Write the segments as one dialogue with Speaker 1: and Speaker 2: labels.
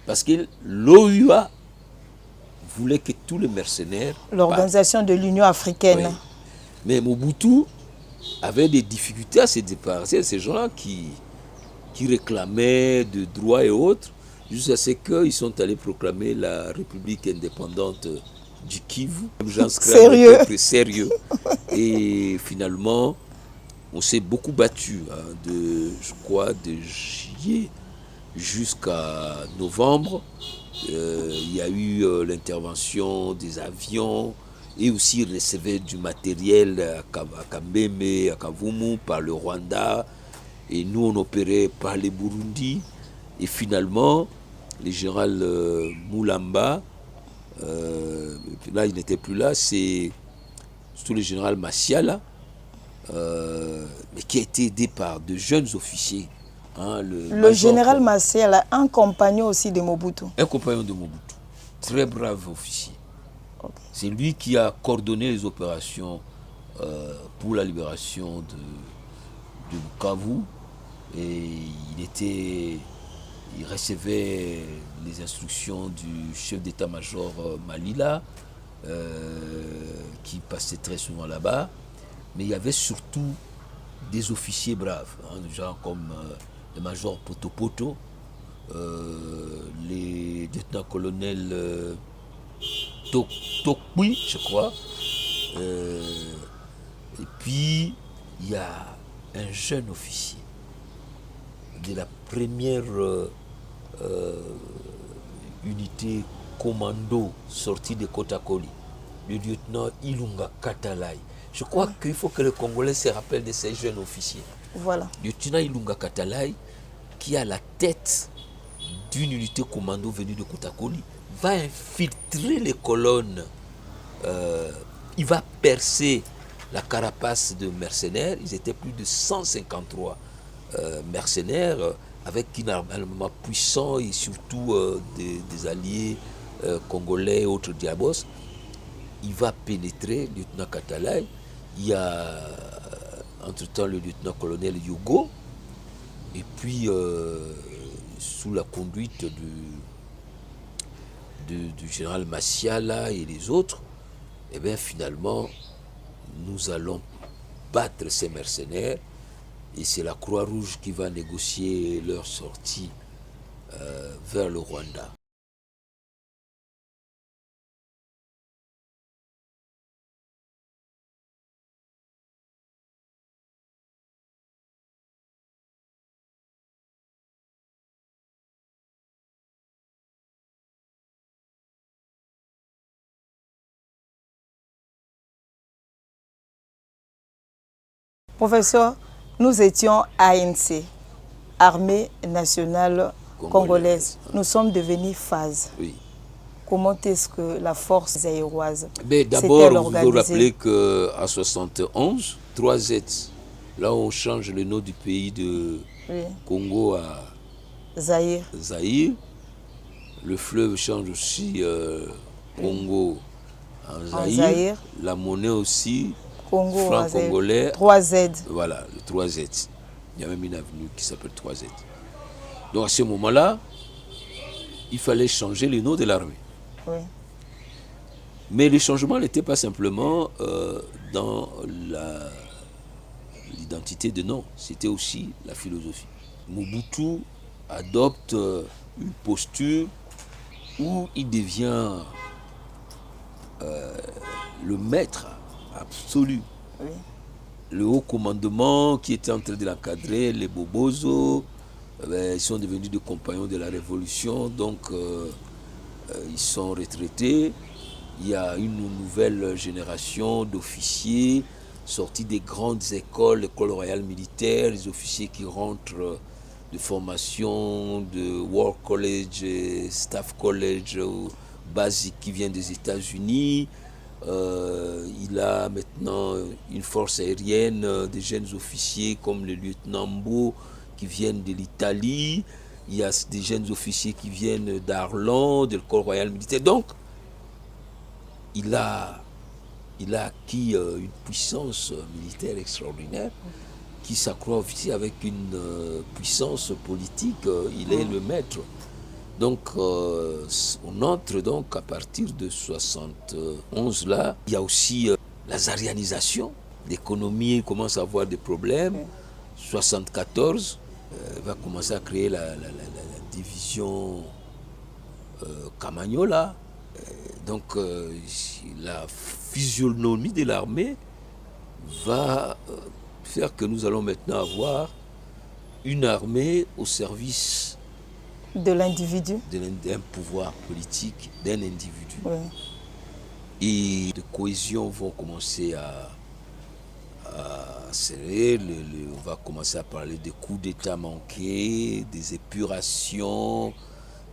Speaker 1: Parce que l'OUA voulait que tous les mercenaires...
Speaker 2: L'organisation de l'Union africaine.
Speaker 1: Oui. Mais Mobutu avait des difficultés à se débarrasser de ces gens-là qui réclamaient de droits et autres, jusqu'à ce qu'ils sont allés proclamer la République indépendante du Kivu.
Speaker 2: Sérieux.
Speaker 1: Sérieux. Et finalement, on s'est beaucoup battu, hein, je crois, de juillet jusqu'à novembre. Il y a eu l'intervention des avions et aussi ils recevaient du matériel à Kambeme, à Kavumu par le Rwanda. Et nous, on opérait par les Burundi. Et finalement, le général Moulamba, là, il n'était plus là, c'est surtout le général Massiala, mais qui a été aidé par de jeunes officiers. Hein,
Speaker 2: le général Massiala, un compagnon aussi de Mobutu.
Speaker 1: Un compagnon de Mobutu. Très brave officier. Okay. C'est lui qui a coordonné les opérations pour la libération de Bukavu. Et il recevait les instructions du chef d'état-major Malila, qui passait très souvent là-bas. Mais il y avait surtout des officiers braves, hein, des gens comme le major Potopoto, les lieutenants-colonels Tokwi, je crois. Et puis, il y a un jeune officier de la première unité commando sortie de Kotakoli, le lieutenant Ilunga Katalai. Je crois qu'il faut que les Congolais se rappellent de ces jeunes officiers.
Speaker 2: Voilà.
Speaker 1: Le lieutenant Ilunga Katalai, qui a la tête d'une unité commando venue de Kotakoli, va infiltrer les colonnes. Il va percer la carapace de mercenaires. Ils étaient plus de 153 mercenaires avec un armement puissant et surtout des alliés congolais et autres diabos. Il va pénétrer, le lieutenant Katalai. Il y a entre-temps le lieutenant-colonel Yogo. Et puis, sous la conduite du général Massiala et les autres, et bien finalement, nous allons battre ces mercenaires. Et c'est la Croix-Rouge qui va négocier leur sortie vers le Rwanda.
Speaker 2: Professeur, nous étions ANC, Armée nationale congolaise. Nous sommes devenus phase.
Speaker 1: Oui.
Speaker 2: Comment est-ce que la force zaïroise
Speaker 1: d'abord, vous vous rappelez qu'en 71, 3Z, là on change le nom du pays de Congo à Zaïre. Le fleuve change aussi Congo en Zaïre. La monnaie aussi.
Speaker 2: Congo,
Speaker 1: franc congolais.
Speaker 2: 3Z.
Speaker 1: Voilà, le 3Z. Il y a même une avenue qui s'appelle 3Z. Donc à ce moment-là, il fallait changer le nom de l'armée.
Speaker 2: Oui.
Speaker 1: Mais le changement n'était pas simplement dans l'identité de nom, c'était aussi la philosophie. Mobutu adopte une posture où il devient le maître absolu.
Speaker 2: Oui.
Speaker 1: Le haut commandement qui était en train de l'encadrer, les Bobozo, ils sont devenus des compagnons de la révolution, donc ils sont retraités. Il y a une nouvelle génération d'officiers sortis des grandes écoles, l'école royale militaire, les officiers qui rentrent de formation de War College, Staff College, basique qui vient des États-Unis. Il a maintenant une force aérienne, des jeunes officiers comme le lieutenant Mbo qui viennent de l'Italie. Il y a des jeunes officiers qui viennent d'Arlon, de l'école royale militaire. Donc, il a acquis une puissance militaire extraordinaire qui s'accroît aussi avec une puissance politique. Il est le maître. Donc, on entre donc à partir de 71 là. Il y a aussi la zarianisation. L'économie commence à avoir des problèmes. 74 va commencer à créer la division Camagnola. Donc, la physionomie de l'armée va faire que nous allons maintenant avoir une armée au service
Speaker 2: de l'individu,
Speaker 1: d'un pouvoir politique, d'un individu.
Speaker 2: oui.
Speaker 1: Et de cohésion vont commencer à serrer. On va commencer à parler des coups d'État manqués, des épurations.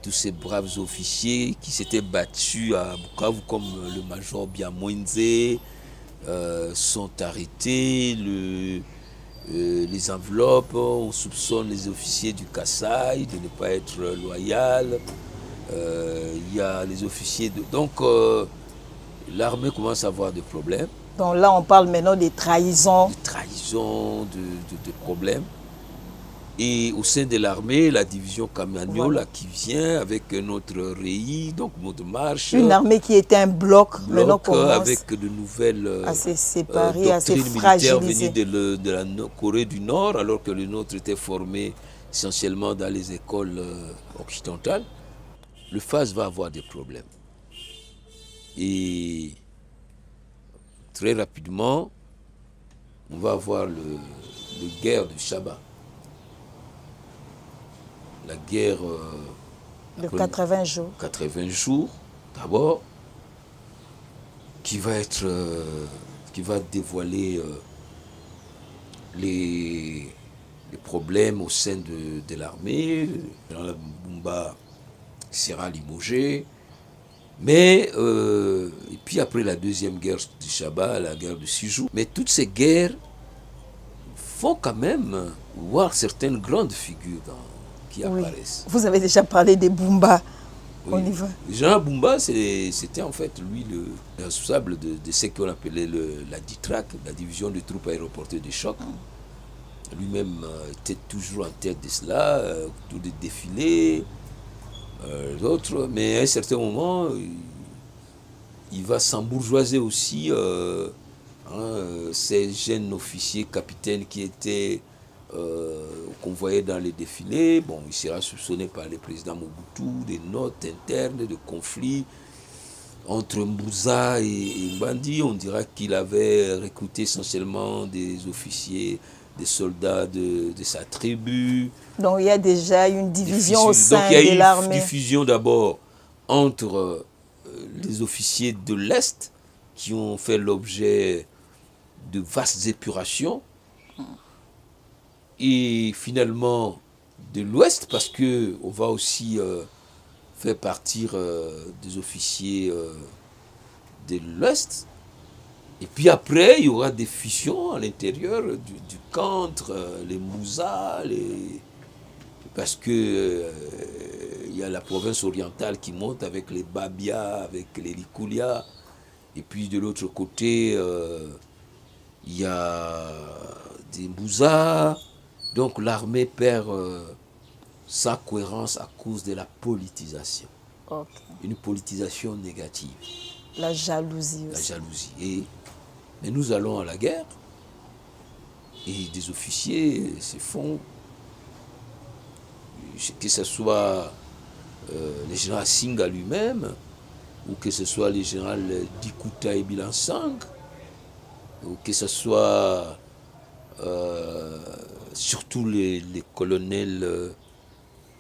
Speaker 1: Tous ces braves officiers qui s'étaient battus à Bukavu, comme le major Biamwenze, sont arrêtés. Les enveloppes, on soupçonne les officiers du Kasaï de ne pas être loyaux. Il y a les officiers de... Donc, l'armée commence à avoir des problèmes.
Speaker 2: Donc là, on parle maintenant des trahisons.
Speaker 1: De trahisons, de problèmes. Et au sein de l'armée, la division Camagnola voilà. Qui vient avec notre REI, donc notre marche.
Speaker 2: Une armée qui était un bloc maintenant commence
Speaker 1: avec de nouvelles
Speaker 2: à se séparer, à se fragiliser.
Speaker 1: Venues de la Corée du Nord, alors que le nôtre était formé essentiellement dans les écoles occidentales. Le FAS va avoir des problèmes. Et très rapidement, on va avoir le guerre de Shaba. La guerre
Speaker 2: de 80 jours.
Speaker 1: 80 jours, d'abord, qui va dévoiler les problèmes au sein de l'armée. Le général Bumba sera limogé. Mais, et puis après la deuxième guerre de Shaba, la guerre de 6 jours. Mais toutes ces guerres font quand même voir certaines grandes figures qui apparaissent.
Speaker 2: Vous avez déjà parlé de Bumba.
Speaker 1: Oui. On y va. Le général Bumba, c'était en fait lui le responsable de ce qu'on appelait la DITRAC, la division de troupes aéroportées de choc. Lui-même était toujours en tête de cela, autour des défilés, d'autres. Mais à un certain moment, il va s'embourgeoiser aussi ces jeunes officiers capitaines qui étaient qu'on voyait dans les défilés. Bon, il sera soupçonné par le président Mobutu des notes internes, de conflits entre Mbouza et Mbandi. On dira qu'il avait recruté essentiellement des officiers, des soldats de sa tribu.
Speaker 2: Donc il y a déjà une division au sein de l'armée. Donc il y a une
Speaker 1: diffusion d'abord entre les officiers de l'Est qui ont fait l'objet de vastes épurations. Et finalement de l'Ouest, parce qu'on va aussi faire partir des officiers de l'Ouest. Et puis après, il y aura des fusions à l'intérieur du camp entre les Moussa, parce que il y a la province orientale qui monte avec les Babia, avec les Likulia. Et puis de l'autre côté, il y a des Moussa. Donc l'armée perd sa cohérence à cause de la politisation.
Speaker 2: Okay.
Speaker 1: Une politisation négative.
Speaker 2: La jalousie aussi.
Speaker 1: La jalousie. Mais nous allons à la guerre et des officiers se font, que ce soit le général Singa lui-même, ou que ce soit le général Dikuta et Bilansang, ou que ce soit surtout les colonels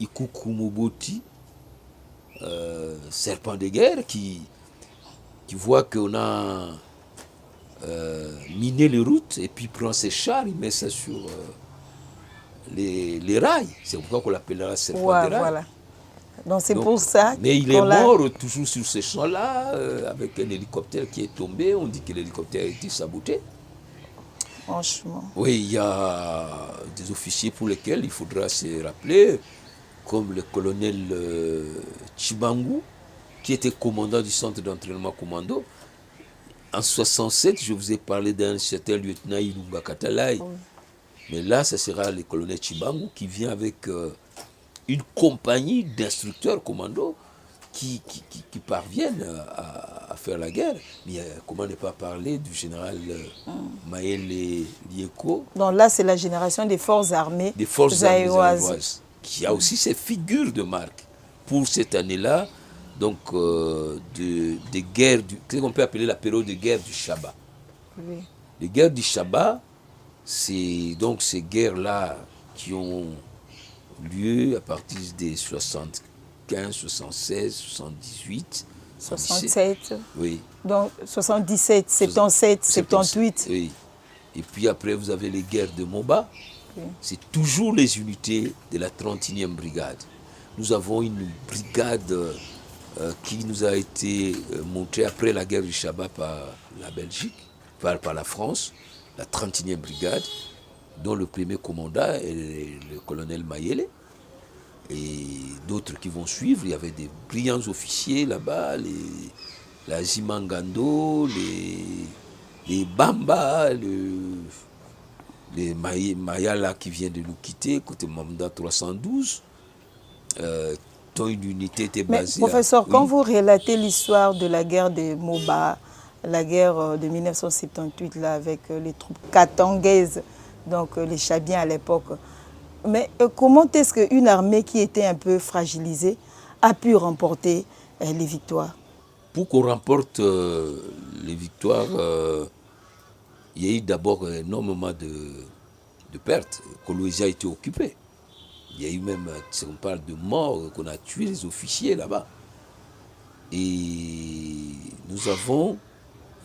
Speaker 1: Ikuku Moboti, serpent de guerre, qui voit qu'on a miné les routes et puis prend ses chars, il met ça sur les rails. C'est pourquoi qu'on l'appellera serpent de rail.
Speaker 2: Voilà. Donc c'est pour ça.
Speaker 1: Mais il est mort toujours sur ce champ-là, avec un hélicoptère qui est tombé. On dit que l'hélicoptère a été saboté.
Speaker 2: Franchement.
Speaker 1: Oui, il y a des officiers pour lesquels il faudra se rappeler, comme le colonel Chibangu, qui était commandant du centre d'entraînement commando. En 67, je vous ai parlé d'un certain lieutenant Ilunga Katalai. Oui. Mais là, ce sera le colonel Chibangu qui vient avec une compagnie d'instructeurs commando qui parviennent à faire la guerre. Mais comment ne pas parler du général Mayele Lieko.
Speaker 2: Donc là, c'est la génération des forces armées
Speaker 1: zaïroises, qui a aussi ses figures de marque pour cette année-là, donc des guerres, qu'est-ce qu'on peut appeler la période de guerre du Shabbat.
Speaker 2: Oui.
Speaker 1: Les guerres du Shabbat, c'est donc ces guerres-là qui ont lieu à partir des 75, 76, 78.
Speaker 2: 67.
Speaker 1: Oui.
Speaker 2: Donc 77, 77, 78.
Speaker 1: Oui. Et puis après, vous avez les guerres de Moba.
Speaker 2: Oui.
Speaker 1: C'est toujours les unités de la 31e brigade. Nous avons une brigade qui nous a été montrée après la guerre du Shabbat par la Belgique, par la France, la 31e brigade, dont le premier commandant est le colonel Mayele. Et d'autres qui vont suivre. Il y avait des brillants officiers là-bas, la Zimangando, les Bamba, les Mayala qui vient de nous quitter, côté Mamda 312, dont une unité était basée.
Speaker 2: Mais professeur, quand vous relatez l'histoire de la guerre de Moba, la guerre de 1978 là, avec les troupes katangaises, donc les Chabiens à l'époque, mais comment est-ce qu'une armée qui était un peu fragilisée a pu remporter les victoires?
Speaker 1: Pour qu'on remporte les victoires, il y a eu d'abord énormément de pertes. Kolwezi a été occupé. Il y a eu même, si on parle de morts, qu'on a tué les officiers là-bas. Et nous avons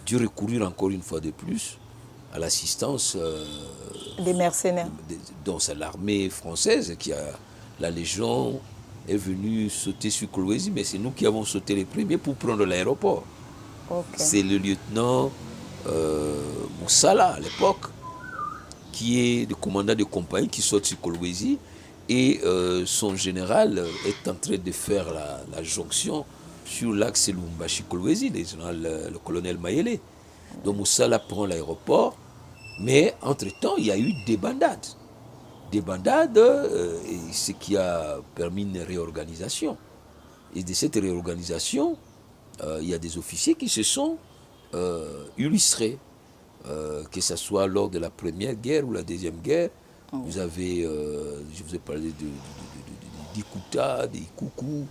Speaker 1: dû recourir encore une fois de plus à l'assistance
Speaker 2: des mercenaires.
Speaker 1: Donc c'est l'armée française qui a, la Légion est venue sauter sur Kolwezi, mais c'est nous qui avons sauté les premiers pour prendre l'aéroport.
Speaker 2: Okay.
Speaker 1: C'est le lieutenant Moussala à l'époque, qui est le commandant de compagnie qui saute sur Kolwezi, et son général est en train de faire la jonction sur l'axe Lubumbashi-Kolwezi, le colonel Mayele. Donc Moussala prend l'aéroport, mais entre-temps, il y a eu des bandades. Des bandades, et ce qui a permis une réorganisation. Et de cette réorganisation, il y a des officiers qui se sont illustrés, que ce soit lors de la première guerre ou la deuxième guerre. Vous avez, je vous ai parlé d'Ikuta, d'Ikuku,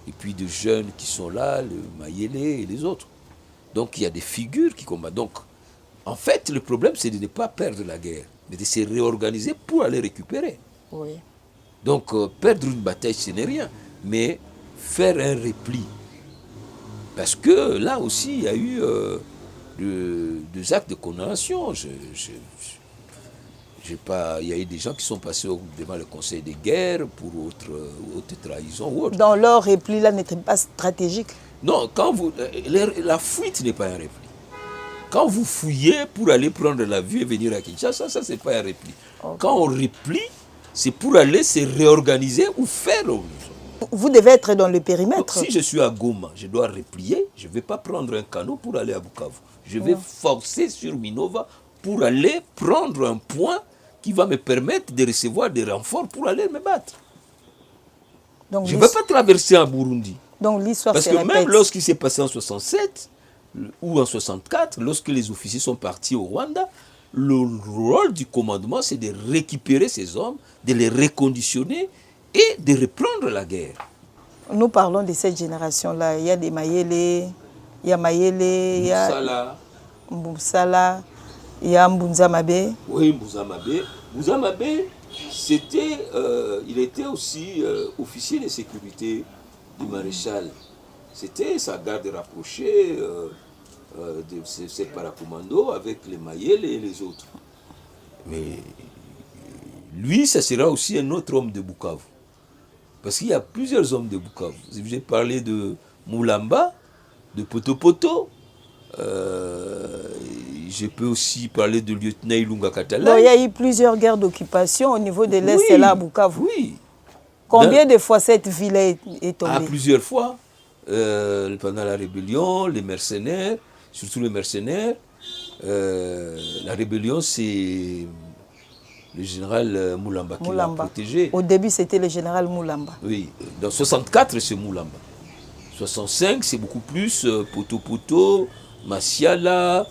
Speaker 1: et puis de jeunes qui sont là, le Mayele et les autres. Donc il y a des figures qui combattent. Donc, en fait, le problème, c'est de ne pas perdre la guerre, mais de se réorganiser pour aller récupérer.
Speaker 2: Oui.
Speaker 1: Donc, perdre une bataille, ce n'est rien, mais faire un repli. Parce que là aussi, il y a eu des actes de condamnation. Il y a eu des gens qui sont passés devant le Conseil de guerre pour haute trahison ou autre.
Speaker 2: Dans leur repli, là, n'était pas stratégique.
Speaker 1: Non, la fuite n'est pas un repli. Quand vous fouillez pour aller prendre l'avion et venir à Kinshasa, ça, c'est pas un repli. Okay. Quand on replie, c'est pour aller se réorganiser ou faire autre chose.
Speaker 2: Vous devez être dans le périmètre.
Speaker 1: Donc, si je suis à Goma, je dois replier, je ne vais pas prendre un canot pour aller à Bukavu. Je vais forcer sur Minova pour aller prendre un point qui va me permettre de recevoir des renforts pour aller me battre. Donc, je ne vais pas traverser en Burundi.
Speaker 2: Donc l'histoire
Speaker 1: Parce que même lorsqu'il s'est passé en 67 ou en 64, lorsque les officiers sont partis au Rwanda, le rôle du commandement, c'est de récupérer ces hommes, de les reconditionner et de reprendre la guerre.
Speaker 2: Nous parlons de cette génération-là. Il y a des Mayele, il y a Mayele, il y a Moussala, il y a Mbunzamabe.
Speaker 1: Oui, Mbunzamabe. Mbunzamabe, il était aussi officier de sécurité du maréchal. C'était sa garde rapprochée de ces paracommandos avec les Mayele et les autres. Mais lui, ça sera aussi un autre homme de Bukavu. Parce qu'il y a plusieurs hommes de Bukavu. J'ai parlé de Moulamba, de Potopoto. Je peux aussi parler de lieutenant Ilunga Katala.
Speaker 2: Il y a eu plusieurs guerres d'occupation au niveau de l'Est et là à Bukavu.
Speaker 1: Oui.
Speaker 2: Combien de fois cette ville est tombée?
Speaker 1: Plusieurs fois. Pendant la rébellion, les mercenaires, surtout les mercenaires. La rébellion, c'est le général Moulamba qui l'a protégé.
Speaker 2: Au début, c'était le général Moulamba.
Speaker 1: Oui, dans 64, c'est Moulamba. 65, c'est beaucoup plus Poto, Massiala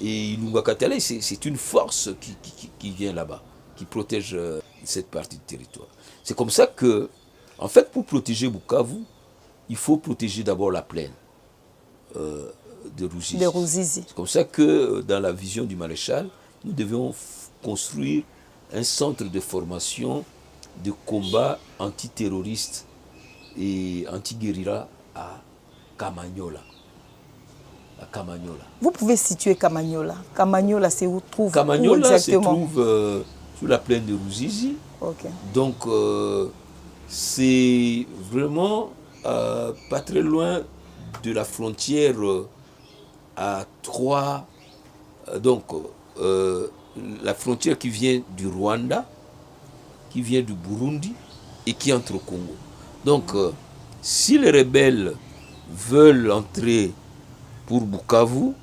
Speaker 1: et Ilunga Katale. C'est une force qui vient là-bas, qui protège cette partie du territoire. C'est comme ça que, en fait, pour protéger Bukavu, il faut protéger d'abord la plaine de Ruzizi. C'est comme ça que, dans la vision du maréchal, nous devions construire un centre de formation de combat antiterroriste et anti-guérilla à Kamanyola.
Speaker 2: Vous pouvez situer Kamanyola. Kamanyola, c'est où trouve
Speaker 1: Kamanyola se trouve sur la plaine de Ruzizi.
Speaker 2: Okay.
Speaker 1: Donc, c'est vraiment pas très loin de la frontière à 3. Donc, la frontière qui vient du Rwanda, qui vient du Burundi et qui entre au Congo. Donc, si les rebelles veulent entrer pour Bukavu,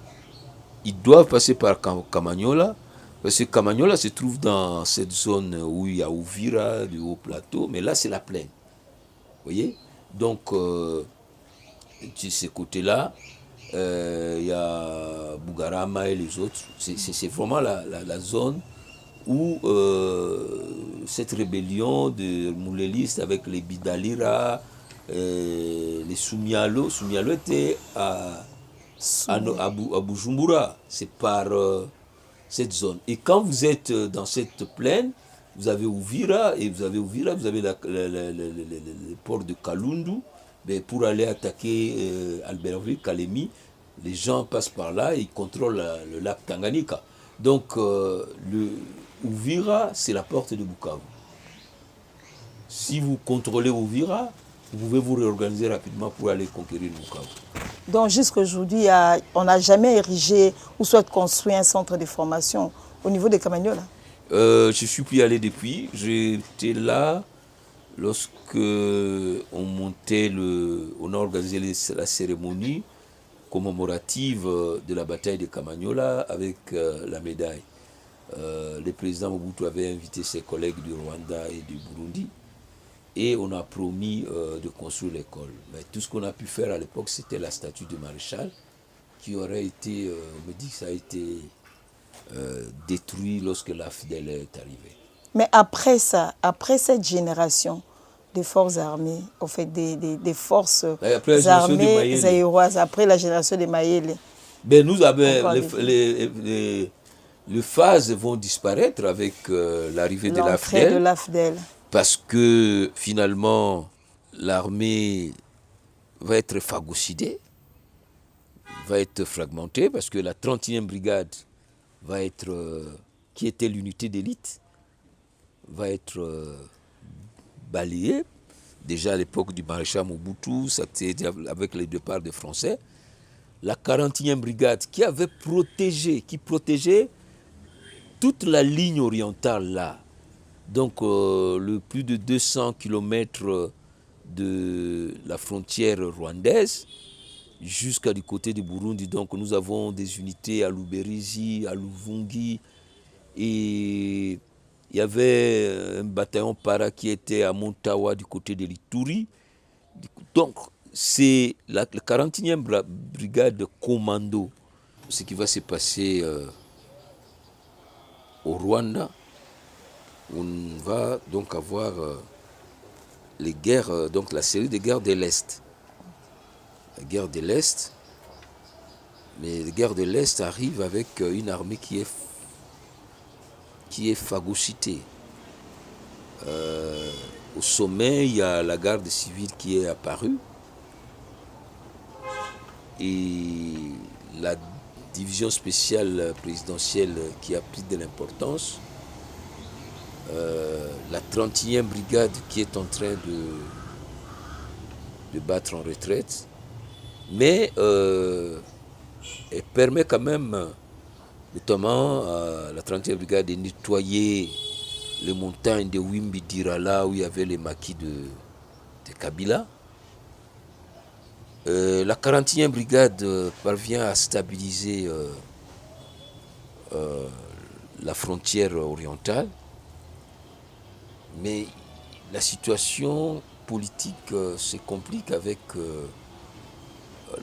Speaker 1: ils doivent passer par Kamanyola, parce que Kamanyola se trouve dans cette zone où il y a Uvira, du haut plateau, mais là c'est la plaine. Vous voyez? Donc, de ces côtés-là, il y a Bugarama et les autres. C'est vraiment la zone où cette rébellion de Moulelistes avec les Bidalira, les Soumialo était à Bujumbura, c'est par cette zone. Et quand vous êtes dans cette plaine, vous avez Uvira, et vous avez le port de Kalundu, mais pour aller attaquer Albertville, Kalemi, les gens passent par là et ils contrôlent le lac Tanganyika. Donc, Uvira, c'est la porte de Bukavu. Si vous contrôlez Uvira, vous pouvez vous réorganiser rapidement pour aller conquérir Bukavu.
Speaker 2: Donc, jusqu'à aujourd'hui, on n'a jamais érigé ou soit construit un centre de formation au niveau de Kamanyola?
Speaker 1: Je ne suis plus allé depuis. J'étais là lorsque on a organisé la cérémonie commémorative de la bataille de Kamanyola avec la médaille. Le président Mobutu avait invité ses collègues du Rwanda et du Burundi et on a promis de construire l'école. Mais tout ce qu'on a pu faire à l'époque, c'était la statue du maréchal qui aurait été, on me dit que ça a été détruit lorsque l'AFDEL est arrivé.
Speaker 2: Mais après ça, après cette génération des forces armées, au fait des forces armées zaïroises, après la génération des Mayele,
Speaker 1: ben nous avons les phases vont disparaître avec l'arrivée de l'AFDEL. Parce que finalement, l'armée va être phagocydée, va être fragmentée, parce que la 31e brigade va être, qui était l'unité d'élite, va être balayée. Déjà à l'époque du maréchal Mobutu, c'était avec le départ des Français. La 41e brigade qui protégeait toute la ligne orientale là. Donc, le plus de 200 km de la frontière rwandaise jusqu'à du côté du Burundi. Donc, nous avons des unités à Luberizi, à Luvungi. Et il y avait un bataillon para qui était à Montawa du côté de l'Ituri. Donc, c'est la 41e brigade commando. Ce qui va se passer au Rwanda. On va donc avoir les guerres, donc la série des guerres de l'Est. La guerre de l'Est, mais les guerres de l'Est arrivent avec une armée qui est phagocytée. Au sommet, il y a la garde civile qui est apparue et la division spéciale présidentielle qui a pris de l'importance. La 31e brigade qui est en train de battre en retraite, mais elle permet quand même, notamment la 30e brigade, de nettoyer les montagnes de Wimbi-Dirala où il y avait les maquis de Kabila. La 41e brigade parvient à stabiliser la frontière orientale. Mais la situation politique se complique avec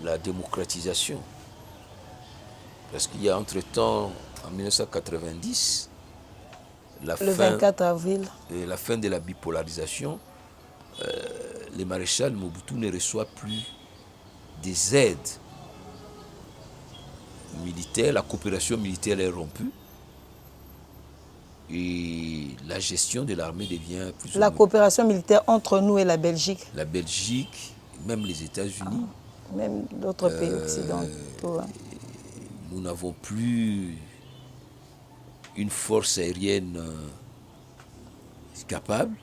Speaker 1: la démocratisation. Parce qu'il y a entre-temps, en 1990,
Speaker 2: Le 24 avril.
Speaker 1: la fin de la bipolarisation, le maréchal Mobutu ne reçoit plus des aides militaires, la coopération militaire est rompue et la gestion de l'armée devient plus
Speaker 2: La coopération militaire entre nous et la Belgique.
Speaker 1: La Belgique, même les États-Unis.
Speaker 2: Même d'autres pays occidentaux. Hein.
Speaker 1: Nous n'avons plus une force aérienne capable,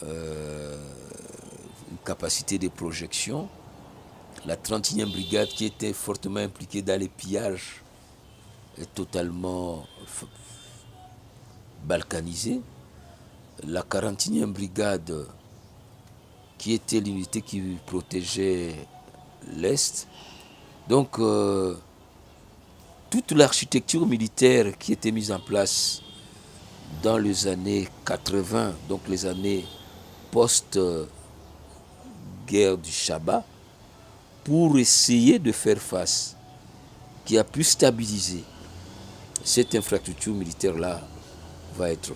Speaker 1: une capacité de projection. La 31e brigade qui était fortement impliquée dans les pillages est totalement balkanisée. La 41e brigade qui était l'unité qui protégeait l'Est. Donc, toute l'architecture militaire qui était mise en place dans les années 80, donc les années post-guerre du Chabat, pour essayer de faire face, qui a pu stabiliser cette infrastructure militaire-là, va être...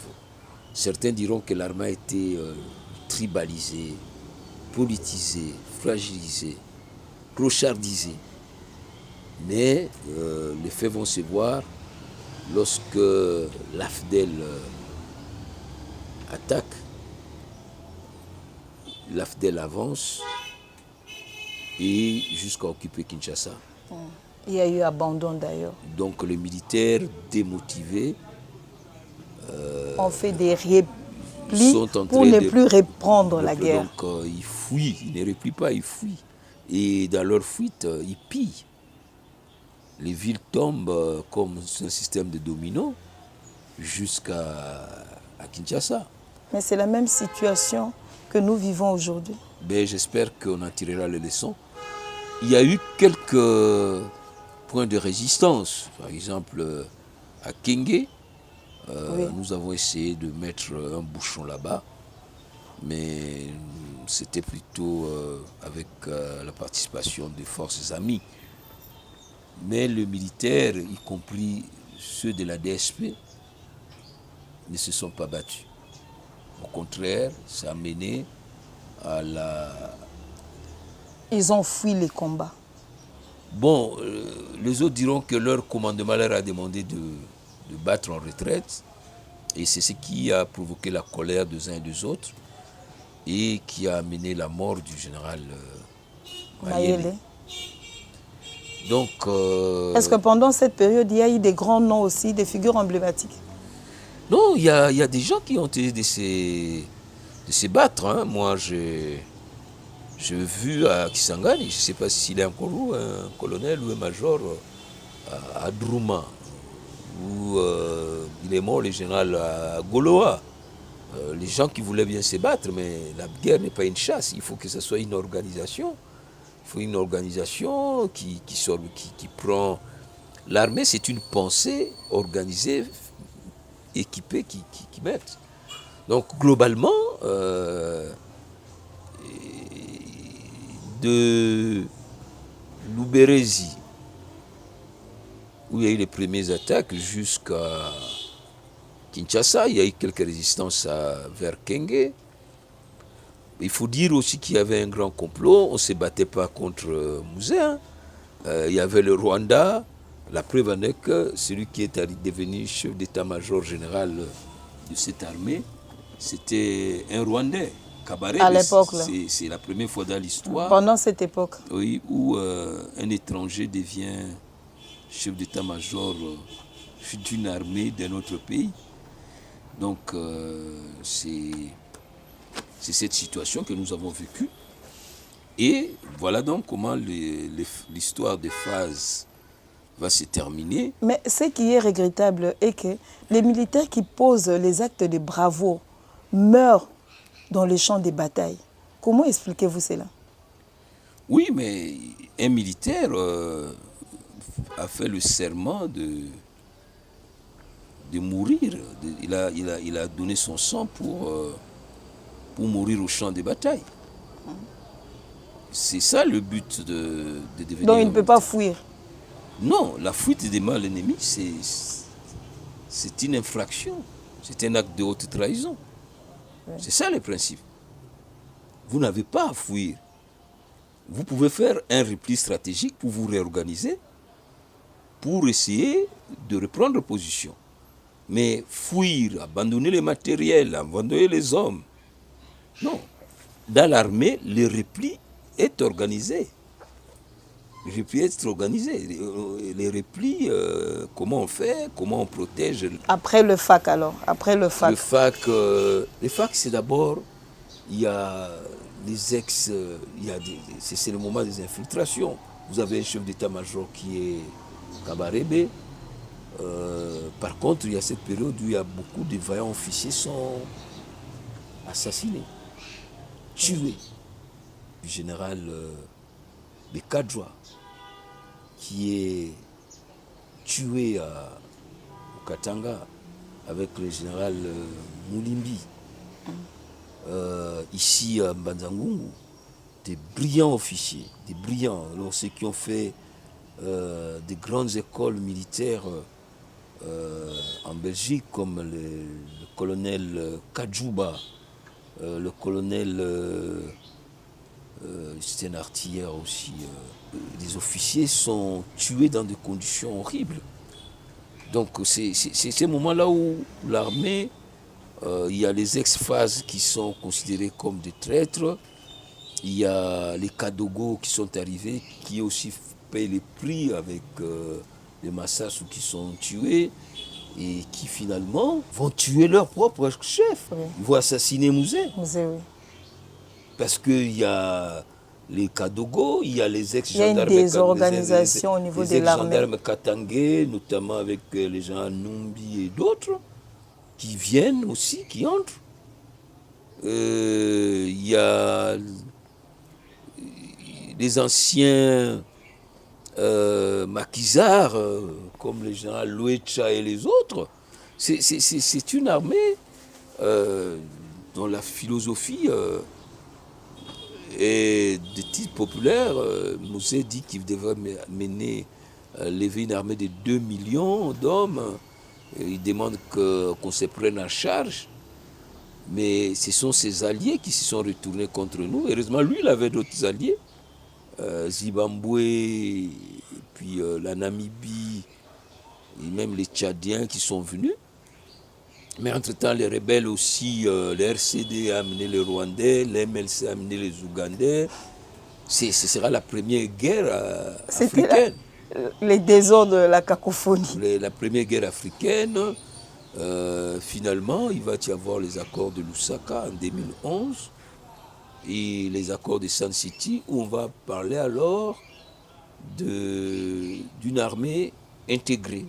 Speaker 1: Certains diront que l'armée a été tribalisée, politisée, fragilisée, clochardisée. Mais les faits vont se voir lorsque l'AFDEL attaque, l'AFDEL avance et jusqu'à occuper Kinshasa.
Speaker 2: Il y a eu abandon d'ailleurs.
Speaker 1: Donc les militaires démotivés
Speaker 2: ont fait des replis pour ne plus reprendre la guerre.
Speaker 1: Donc ils fuient, ils ne replient pas, ils fuient. Et dans leur fuite, ils pillent. Les villes tombent comme un système de domino jusqu'à Kinshasa.
Speaker 2: Mais c'est la même situation que nous vivons aujourd'hui.
Speaker 1: Ben, j'espère qu'on en tirera les leçons. Il y a eu quelques points de résistance. Par exemple, à Kenge, oui. Nous avons essayé de mettre un bouchon là-bas, mais c'était plutôt avec la participation des forces amies. Mais les militaires, y compris ceux de la DSP, ne se sont pas battus. Au contraire, ça a mené à la...
Speaker 2: Ils ont fui les combats.
Speaker 1: Bon, les autres diront que leur commandement leur a demandé de battre en retraite. Et c'est ce qui a provoqué la colère des uns et des autres et qui a amené la mort du général Mayele. Donc,
Speaker 2: est-ce que pendant cette période, il y a eu des grands noms aussi, des figures emblématiques?
Speaker 1: Non, il y a des gens qui ont essayé de se battre. Hein. Moi, j'ai vu à Kisangani, je ne sais pas s'il est encore où, un colonel ou un major à Drouma, où il est mort, le général à Goloa. Les gens qui voulaient bien se battre, mais la guerre n'est pas une chasse, il faut que ce soit une organisation. Il faut une organisation qui prend... L'armée, c'est une pensée organisée, équipée, qui met. Donc, globalement, de Lubérezi, où il y a eu les premières attaques, jusqu'à Kinshasa, il y a eu quelques résistances vers Kenge. Il faut dire aussi qu'il y avait un grand complot, on ne se battait pas contre Mouzé. Hein. Il y avait le Rwanda, la preuve en est que celui qui est devenu chef d'état-major général de cette armée, c'était un Rwandais, Kabarebe.
Speaker 2: À l'époque,
Speaker 1: c'est la première fois dans l'histoire.
Speaker 2: Pendant cette époque.
Speaker 1: Oui, où un étranger devient chef d'état-major d'une armée d'un autre pays. Donc, c'est cette situation que nous avons vécue. Et voilà donc comment l'histoire des phases va se terminer.
Speaker 2: Mais ce qui est regrettable est que les militaires qui posent les actes de bravoure meurent dans les champs de bataille. Comment expliquez-vous cela?
Speaker 1: Oui, mais un militaire a fait le serment de mourir. Il a donné son sang pour mourir au champ de bataille. C'est ça le but de devenir.
Speaker 2: Donc il ne peut pas fuir.
Speaker 1: Non, la fuite des mal ennemis, c'est une infraction. C'est un acte de haute trahison. Oui. C'est ça le principe. Vous n'avez pas à fuir. Vous pouvez faire un repli stratégique pour vous réorganiser, pour essayer de reprendre position. Mais fuir, abandonner les matériels, abandonner les hommes, non. Dans l'armée, le repli est organisé. Le repli est organisé. Les replis, comment on fait, comment on protège.
Speaker 2: Après le FAC alors, après le FAC.
Speaker 1: Le FAC, c'est d'abord, il y a les ex, c'est le moment des infiltrations. Vous avez un chef d'état-major qui est Kabarebe. Par contre, il y a cette période où il y a beaucoup de vaillants officiers sont assassinés, tués. Le général Bekadjoa, qui est tué au Katanga avec le général Moulimbi. Ici à Mbanzangungu, des brillants officiers, des brillants, alors ceux qui ont fait des grandes écoles militaires en Belgique, comme le colonel Kadjouba, le colonel, c'était un artilleur aussi. Les officiers sont tués dans des conditions horribles. Donc c'est ces moments-là où l'armée, il y a les ex-phases qui sont considérés comme des traîtres. Il y a les Kadogo qui sont arrivés, qui aussi payent les prix avec les massacres qui sont tués et qui finalement vont tuer leur propre chef. Oui. Ils vont assassiner Mouzé.
Speaker 2: Mouzé, oui.
Speaker 1: Parce qu'il y a les Kadogo, il y a les ex-gendarmes.
Speaker 2: Il y a une désorganisation au niveau de l'armée.
Speaker 1: Les ex-gendarmes katangais, notamment avec les gens Numbi et d'autres, qui viennent aussi, qui entrent. Il y a les anciens maquisards, comme le général Louecha et les autres. C'est une armée dont la philosophie est de type populaire. Mouzé dit qu'il devrait lever une armée de 2 millions d'hommes. Il demande qu'on se prenne en charge. Mais ce sont ses alliés qui se sont retournés contre nous. Heureusement, lui, il avait d'autres alliés. Zimbabwe, et puis la Namibie, et même les Tchadiens qui sont venus. Mais entre-temps, les rebelles aussi, le RCD a amené les Rwandais, l'MLC a amené les Ougandais. Ce sera la première guerre africaine.
Speaker 2: Les désordres de la cacophonie.
Speaker 1: La première guerre africaine. Finalement, il va y avoir les accords de Lusaka en 2011 et les accords de Sun City où on va parler alors d'une armée intégrée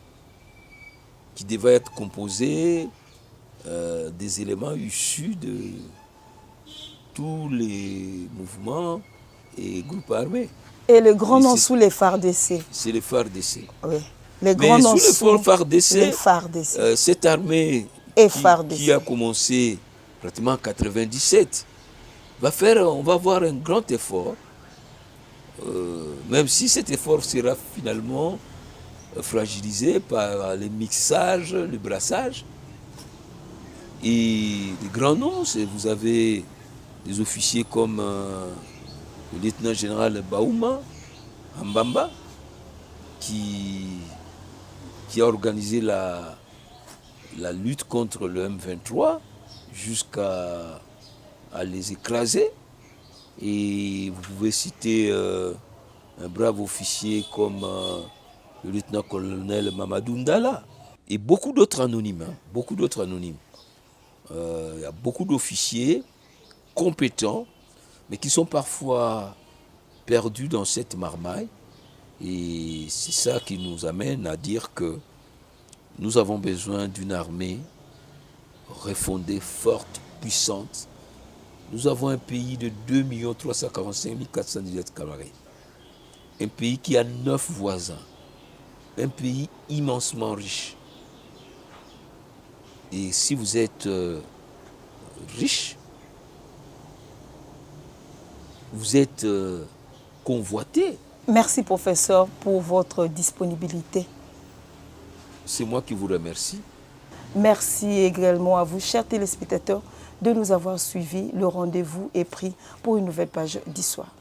Speaker 1: qui devait être composée des éléments issus de tous les mouvements et groupes armés.
Speaker 2: Et le grand nom sous les FARDC.
Speaker 1: C'est les FARDC.
Speaker 2: Oui. Les grands noms
Speaker 1: sous les FARDC, cette armée qui a commencé pratiquement en 1997, on va avoir un grand effort, même si cet effort sera finalement fragilisé par les mixages, le brassage. Et les grands noms, vous avez des officiers comme le lieutenant-général Baouma, Mbamba, qui a organisé la lutte contre le M23 jusqu'à les écraser. Et vous pouvez citer un brave officier comme le lieutenant-colonel Mamadou Ndala et beaucoup d'autres anonymes. Beaucoup d'autres anonymes. Il y a beaucoup d'officiers compétents, mais qui sont parfois perdus dans cette marmaille. Et c'est ça qui nous amène à dire que nous avons besoin d'une armée refondée, forte, puissante. Nous avons un pays de 2 345 418 km². Un pays qui a 9 voisins. Un pays immensément riche. Et si vous êtes riche, vous êtes convoité.
Speaker 2: Merci, professeur, pour votre disponibilité.
Speaker 1: C'est moi qui vous remercie.
Speaker 2: Merci également à vous, chers téléspectateurs, de nous avoir suivis. Le rendez-vous est pris pour une nouvelle page d'histoire.